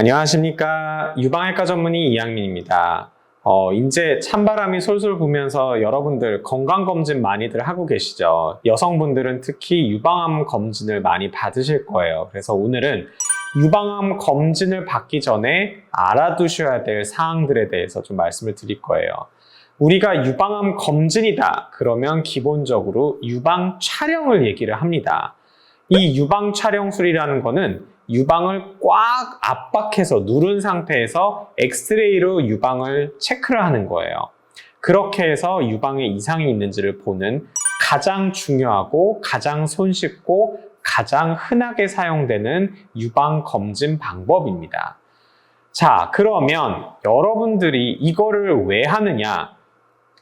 안녕하십니까. 유방외과 전문의 이양민입니다. 이제 찬바람이 솔솔 불면서 여러분들 건강검진 많이들 하고 계시죠. 여성분들은 특히 유방암 검진을 많이 받으실 거예요. 그래서 오늘은 유방암 검진을 받기 전에 알아두셔야 될 사항들에 대해서 좀 말씀을 드릴 거예요. 우리가 유방암 검진이다 그러면 기본적으로 유방 촬영을 얘기를 합니다. 이 유방 촬영술이라는 거는 유방을 꽉 압박해서 누른 상태에서 엑스레이로 유방을 체크를 하는 거예요. 그렇게 해서 유방에 이상이 있는지를 보는 가장 중요하고 가장 손쉽고 가장 흔하게 사용되는 유방 검진 방법입니다. 자, 그러면 여러분들이 이거를 왜 하느냐?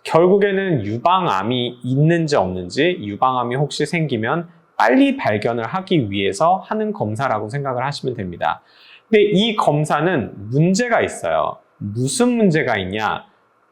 결국에는 유방암이 있는지 없는지, 유방암이 혹시 생기면 빨리 발견을 하기 위해서 하는 검사라고 생각을 하시면 됩니다. 근데 이 검사는 문제가 있어요. 무슨 문제가 있냐?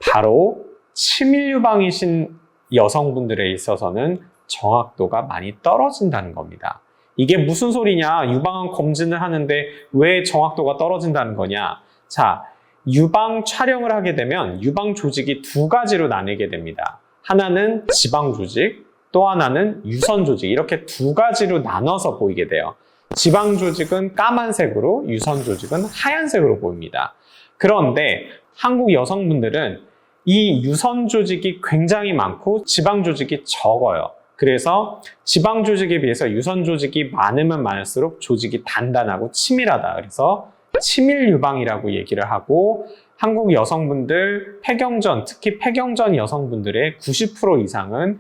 바로 치밀 유방이신 여성분들에 있어서는 정확도가 많이 떨어진다는 겁니다. 이게 무슨 소리냐? 유방암 검진을 하는데 왜 정확도가 떨어진다는 거냐? 자, 유방 촬영을 하게 되면 유방 조직이 두 가지로 나뉘게 됩니다. 하나는 지방 조직, 또 하나는 유선 조직, 이렇게 두 가지로 나눠서 보이게 돼요. 지방 조직은 까만색으로, 유선 조직은 하얀색으로 보입니다. 그런데 한국 여성분들은 이 유선 조직이 굉장히 많고 지방 조직이 적어요. 그래서 지방 조직에 비해서 유선 조직이 많으면 많을수록 조직이 단단하고 치밀하다. 그래서 치밀 유방이라고 얘기를 하고, 한국 여성분들 폐경전, 특히 폐경전 여성분들의 90% 이상은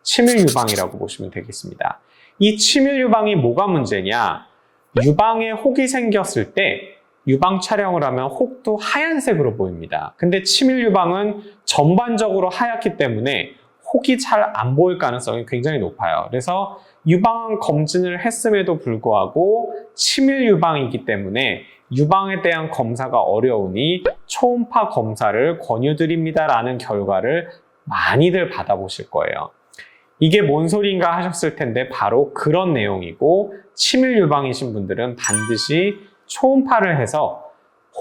치밀 유방이라고 보시면 되겠습니다. 이 치밀 유방이 뭐가 문제냐? 유방에 혹이 생겼을 때 유방 촬영을 하면 혹도 하얀색으로 보입니다. 근데 치밀 유방은 전반적으로 하얗기 때문에 혹이 잘 안 보일 가능성이 굉장히 높아요. 그래서 유방 검진을 했음에도 불구하고 치밀 유방이기 때문에 유방에 대한 검사가 어려우니 초음파 검사를 권유드립니다라는 결과를 많이들 받아보실 거예요. 이게 뭔 소리인가 하셨을 텐데 바로 그런 내용이고, 치밀 유방이신 분들은 반드시 초음파를 해서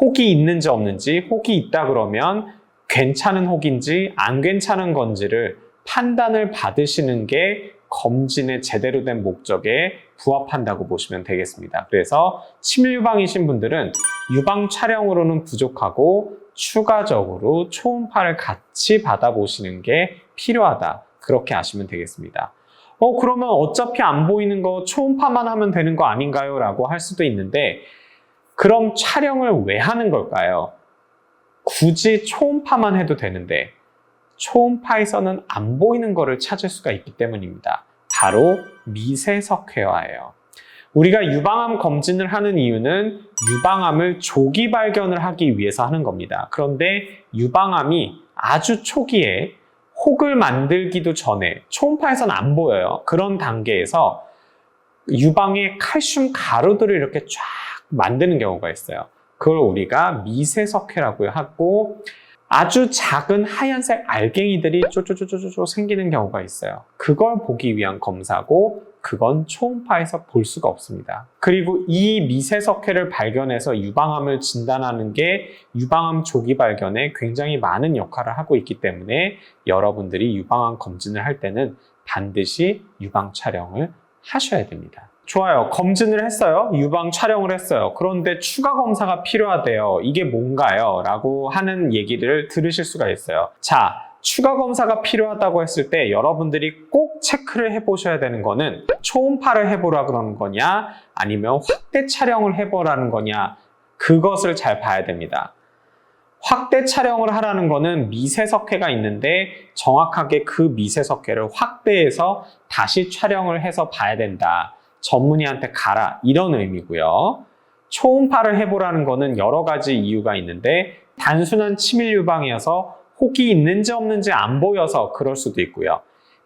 혹이 있는지 없는지, 혹이 있다 그러면 괜찮은 혹인지 안 괜찮은 건지를 판단을 받으시는 게 검진의 제대로 된 목적에 부합한다고 보시면 되겠습니다. 그래서 치밀 유방이신 분들은 유방 촬영으로는 부족하고 추가적으로 초음파를 같이 받아보시는 게 필요하다. 그렇게 아시면 되겠습니다. 그러면 어차피 안 보이는 거 초음파만 하면 되는 거 아닌가요? 라고 할 수도 있는데, 그럼 촬영을 왜 하는 걸까요? 굳이 초음파만 해도 되는데 초음파에서는 안 보이는 거를 찾을 수가 있기 때문입니다. 바로 미세석회화예요. 우리가 유방암 검진을 하는 이유는 유방암을 조기 발견을 하기 위해서 하는 겁니다. 그런데 유방암이 아주 초기에 혹을 만들기도 전에 초음파에서는 안 보여요. 그런 단계에서 유방에 칼슘 가루들을 이렇게 쫙 만드는 경우가 있어요. 그걸 우리가 미세석회라고 하고, 아주 작은 하얀색 알갱이들이 쪼쪼쪼쪼쪼 생기는 경우가 있어요. 그걸 보기 위한 검사고, 그건 초음파에서 볼 수가 없습니다. 그리고 이 미세석회를 발견해서 유방암을 진단하는 게 유방암 조기 발견에 굉장히 많은 역할을 하고 있기 때문에 여러분들이 유방암 검진을 할 때는 반드시 유방 촬영을 하셔야 됩니다. 좋아요. 검진을 했어요. 유방 촬영을 했어요. 그런데 추가 검사가 필요하대요. 이게 뭔가요? 라고 하는 얘기를 들으실 수가 있어요. 자, 추가 검사가 필요하다고 했을 때 여러분들이 꼭 체크를 해보셔야 되는 거는 초음파를 해보라 그러는 거냐, 아니면 확대 촬영을 해보라는 거냐, 그것을 잘 봐야 됩니다. 확대 촬영을 하라는 거는 미세석회가 있는데 정확하게 그 미세석회를 확대해서 다시 촬영을 해서 봐야 된다. 전문의한테 가라, 이런 의미고요. 초음파를 해보라는 거는 여러 가지 이유가 있는데, 단순한 치밀 유방이어서 혹이 있는지 없는지 안 보여서 그럴 수도 있고요.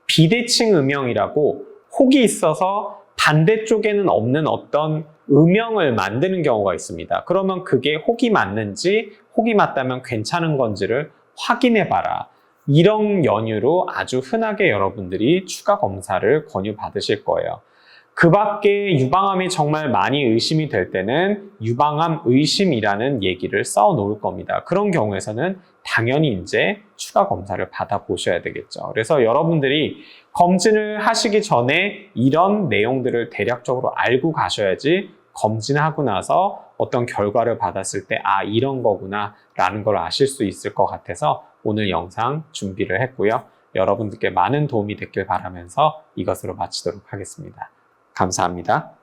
비대칭 음영이라고 혹이 있어서 반대쪽에는 없는 어떤 음영을 만드는 경우가 있습니다. 그러면 그게 혹이 맞는지, 혹이 맞다면 괜찮은 건지를 확인해 봐라. 이런 연유로 아주 흔하게 여러분들이 추가 검사를 권유받으실 거예요. 그 밖에 유방암이 정말 많이 의심이 될 때는 유방암 의심이라는 얘기를 써 놓을 겁니다. 그런 경우에서는 당연히 이제 추가 검사를 받아보셔야 되겠죠. 그래서 여러분들이 검진을 하시기 전에 이런 내용들을 대략적으로 알고 가셔야지 검진하고 나서 어떤 결과를 받았을 때 아, 이런 거구나 라는 걸 아실 수 있을 것 같아서 오늘 영상 준비를 했고요. 여러분들께 많은 도움이 됐길 바라면서 이것으로 마치도록 하겠습니다. 감사합니다.